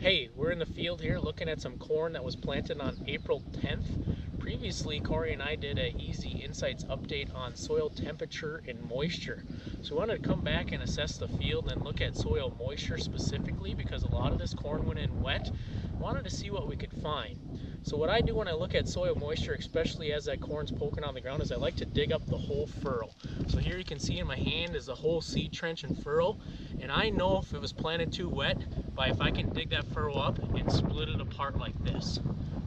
Hey, we're in the field here looking at some corn that was planted on April 10th. Previously, Corey and I did an easy insights update on soil temperature and moisture. So we wanted to come back and assess the field and look at soil moisture specifically because a lot of this corn went in wet. Wanted to see what we could find. So what I do when I look at soil moisture, especially as that corn's poking on the ground, is I like to dig up the whole furrow. So here you can see in my hand is the whole seed trench and furrow. And I know if it was planted too wet by if I can dig that furrow up and split it apart like this.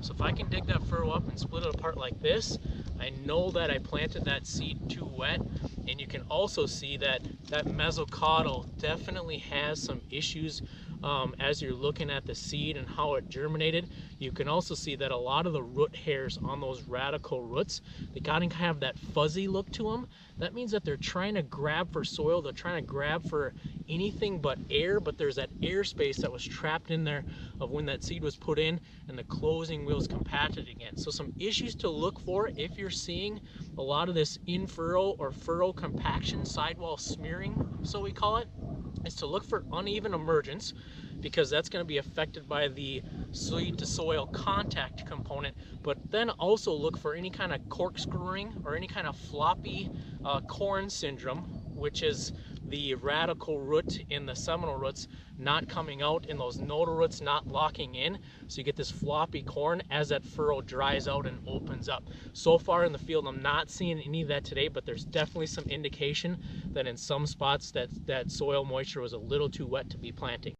So if I can dig that furrow up and split it apart like this, I know that I planted that seed too wet. And you can also see that that mesocotyl definitely has some issues as you're looking at the seed and how it germinated. You can also see that a lot of the root hairs on those radical roots, they kind of have that fuzzy look to them. That means that they're trying to grab for soil, they're trying to grab for anything but air, but there's that air space that was trapped in there of when that seed was put in and the closing wheels compacted again. So some issues to look for if you're seeing a lot of this in furrow or furrow compaction, sidewall smearing, so we call it, is to look for uneven emergence, because that's going to be affected by the seed to soil contact component. But then also look for any kind of corkscrewing or any kind of floppy corn syndrome, which is the radical root in the seminal roots not coming out and those nodal roots not locking in. So you get this floppy corn as that furrow dries out and opens up. So far in the field, I'm not seeing any of that today, but there's definitely some indication that in some spots that soil moisture was a little too wet to be planting.